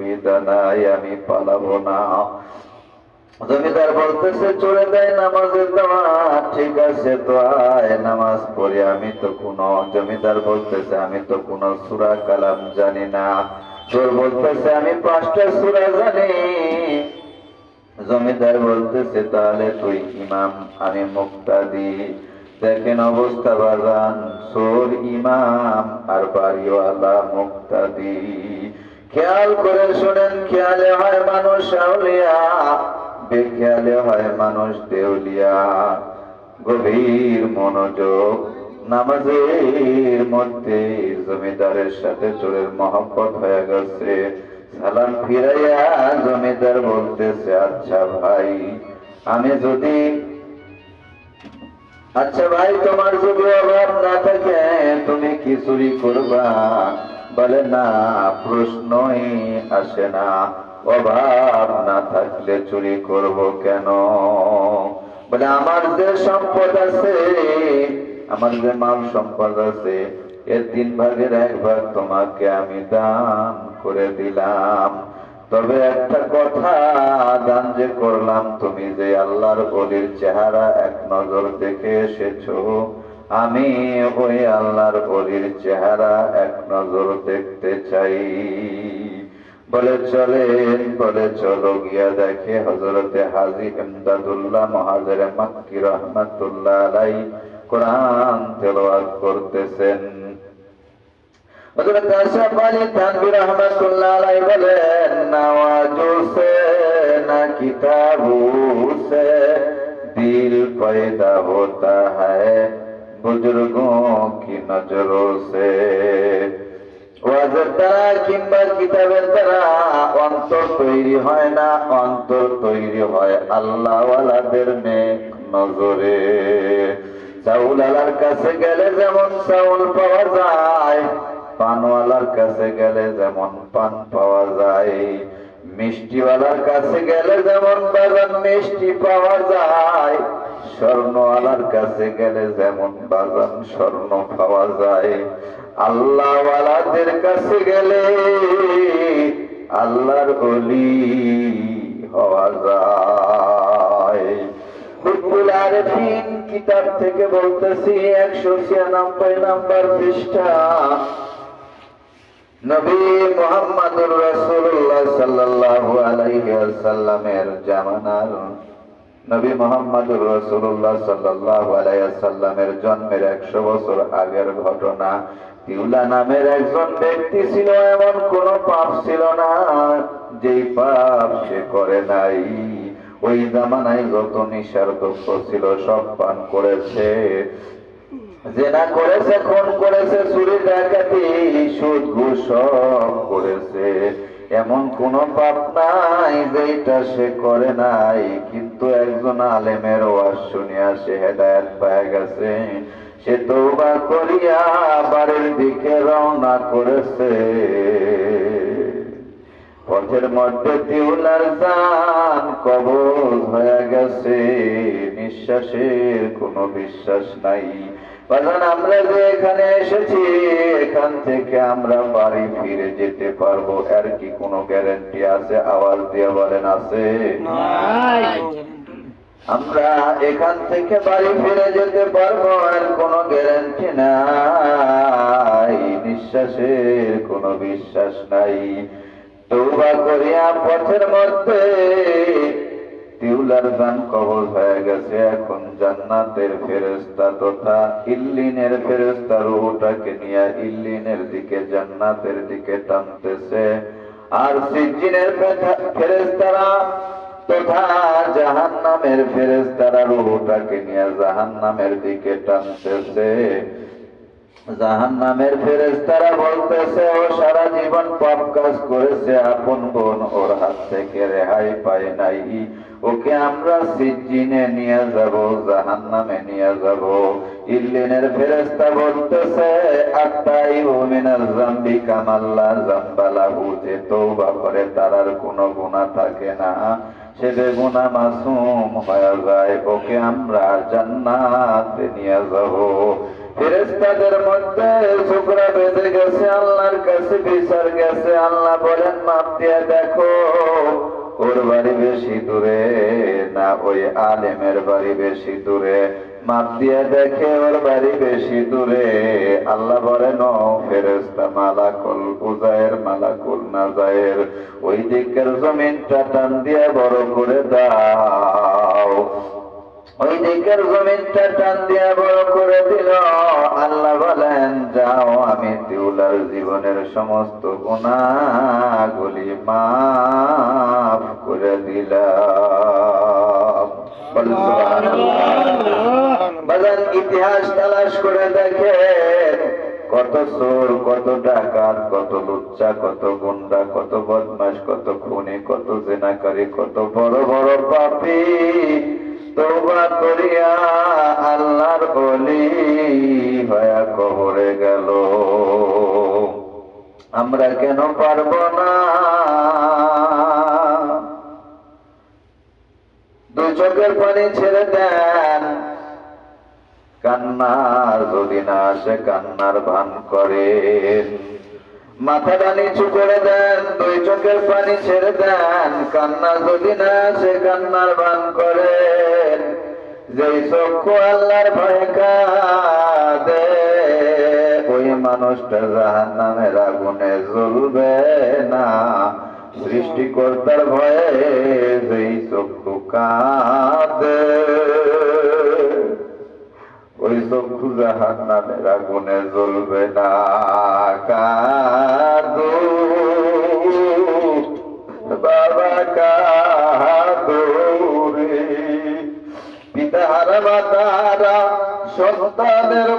অসুবিধা নাই, আমি পালাবো না। জমিদার বলতেছে চলে দেয় নামাজের দাওয়াত, ঠিক আছে তো আয় নামাজ পড়ি। আমি তো কোনো, জমিদার বলতেছে আমি তো কোনো সূরা কালাম জানি না। চোর বলতেছে আমি 5টা সূরা জানি। জমিদার বলতেছে তাহলে তুই ইমাম, আমি মুক্তাদি। দেখেন অবস্থা বাজান, চোর ইমাম আর বাড়িওয়ালা মুক্তাদি। খেয়াল করে শোনেন, খেয়ালে হয় মানুষ আউলিয়া, বেখেয়ালে হয় মানুষ দেউলিয়া। গভীর মনোযোগ, নামাজের মধ্যে জমিদারের সাথে চোরের মহব্বত হয়ে গেছে। সালাম ফিরাইয়া জমিদার বলতেছে আচ্ছা ভাই, আমি যদি, আচ্ছা ভাই তোমার যদি অভাব না থাকে তুমি কি চুরি করবা? বলে না, প্রশ্নই আসে না, অভাব না থাকলে চুরি করব কেন? বলে আমার যে সম্পদ আছে, আমার যে মাল সম্পদ আছে, এর 3 ভাগের 1 ভাগ তোমাকে আমি দান করে দিলাম। তবে একটা কথা, দান যে করলাম, তুমি যে আল্লাহর ওলির চেহারা এক নজর দেখে এসেছো, আমি ওই আল্লাহর ওলির চেহারা এক নজর দেখতে চাই। বলে চলেন, বলে চলো গিয়া দেখে হযরতে হাজী ইমদাদুল্লাহ মুহাজির মক্কি রাহমাতুল্লাহ আলাইহি কোরআন তেলাওয়াত করতেছেন। হযরত আশরাফ আলী থানভী রাহমাতুল্লাহ আলাইহি বলেন, নওয়াজু সে না কিতাবু সে দিল पैदा होता है बुजुर्गों की नजरों से। ওয়াজের দ্বারা কিংবা কিতাবের দ্বারা অন্তর তৈরি হয় না, অন্তর তৈরি হয় আল্লাহওয়ালাদের নেক নজরে। চাউলওয়ালার কাছে গেলে যেমন চাউল পাওয়া যায়, পানওয়ালার কাছে গেলে যেমন পান পাওয়া যায়, মিষ্টিওয়ালার কাছে গেলে যেমন বাজান মিষ্টি পাওয়া যায়, স্বর্ণওয়ালার কাছে গেলে যেমন বাজান স্বর্ণ পাওয়া যায়, আল্লাহওয়ালাদের কাছে গেলে আল্লাহর ওলি হওয়া যায়। হুব্বুল আরিফিন কিতাব থেকে বলতেছি, 196 নম্বর পৃষ্ঠা। নবী মুহাম্মদুর রাসূলুল্লাহ সাল্লাল্লাহু আলাইহি ওয়াসাল্লামের জামানার, নবী মুহাম্মদুর রাসূলুল্লাহ সাল্লাল্লাহু আলাইহি ওয়াসাল্লামের জন্মের 100 বছর আগের ঘটনা। তিউলা নামের একজন ব্যক্তি ছিল, এমন কোন পাপ ছিল না যেই পাপ সে করে নাই। ওই জামানায় যত নেশার দ্রব্য ছিল সব পান করেছে, জেনা করেছে, খুন করেছে, চুরি ডাকাতি, সুদ ঘুষ সব করেছে। এমন কোন পাপ নাই যেটা সে করে নাই। কিন্তু একজন আলেমের ওয়াজ শুনিয়া সে হেদায়েত পেয়ে গেছে। সে তওবা করিয়া বাড়ির দিকে রওনা করেছে। পথের মধ্যে তিউলার জান কবজ হয়ে গেছে, নিঃশ্বাসের কোনো বিশ্বাস নাই। বাজান আমরা যে এখানে এসেছি, এখান থেকে আমরা বাড়ি ফিরে যেতে পারবো এর কি কোনো গ্যারান্টি আছে? আওয়াজ দিয়ে বলেন আছে? আমরা এখান থেকে বাড়ি ফিরে যেতে পারবো এর কোনো গ্যারান্টি নাই, নিঃশ্বাসের কোনো বিশ্বাস নাই। তওবা করিয়া পথের মধ্যে তিউলার জান কবজ হয়ে গেছে। এখন জান্নাতের ফেরেশতা তথা ইল্লিনের ফেরেশতা রূহটাকে নিয়ে ইল্লিনের দিকে, জান্নাতের দিকে টানতেছে। আর সিজ্জিনের ফেরেশতারা তথা জাহান্নামের ফেরেশতারা রূহটাকে নিয়ে জাহান্নামের দিকে টানতেছে। জাহান্নামের ফেরেশতারা বলতেছে, ও সারা জীবন পাপ কাজ করেছে, আপন বোন ওর হাত থেকে রেহাই পায় নাই, ওকে আমরা সিজ্জিনে নিয়ে যাব, জাহান্নামে নিয়ে যাব। ইল্লিনের ফেরেশতা বলতেছে, আত্তাইবু মিনাজ যামবি কামাল্লা যামবালাহু, যে তওবা করে তার আর কোনো গুনাহ থাকে না, সে বেগুনাহ মাসুম হয়ে যায়, ওকে আমরা জান্নাতে নিয়ে যাব। ফেরেশতাদের মধ্যে শুকরা বেঁধে গেছে, আল্লাহর কাছে বিচার গেছে। আল্লাহ বলেন মাপ দিয়ে দেখো ওর বাড়ি বেশি দূরে না ওই আলেমের বাড়ি বেশি দূরে। মাপ দিয়ে দেখে ওর বাড়ি বেশি দূরে। আল্লাহ বলেন ও ফেরেশতা মালাকুল উজায়ের মালাকুল নাজায়ের ওই দিকের জমিনটা টান দিয়ে বড় করে দাও। ওই দিকের জমিনটা টান দিয়ে বড় করে দিল। আল্লাহ বলেন যাও আমি তিউলার জীবনের সমস্ত গুনাহগুলি মাফ করে দিলাম। বাজান ইতিহাস তালাশ করে দেখেন কত চোর, কত ডাকাত, কত লুচ্চা, কত গুন্ডা, কত বদমাশ, কত খুনি, কত জেনাকারী, কত বড় বড় পাপী তওবা করিয়া আল্লাহর ওলি হয়ে কবরে গেল। আমরা কেন পারব না? দুই চোখের পানি ছেড়ে দেন, কান্না যদি না আসে কান্নার ভান করেন। মাথাটা নিচু করে দেন, দুই চোখের পানি ছেড়ে দেন, কান্না যদি না আসে কান্নার ভান করেন। যেই চক্ষু আল্লাহর ভয়ে কাঁদে ওই মানুষটা জাহান্নামের আগুনে জ্বলবে না। সৃষ্টিকর্তার ভয়ে যেই চক্ষু কাঁদে ওই চক্ষু জাহান্নামের আগুনে জ্বলবে না। কাঁদো বাবা কাঁদো রে, পিতাহারা মাতারা সন্তানের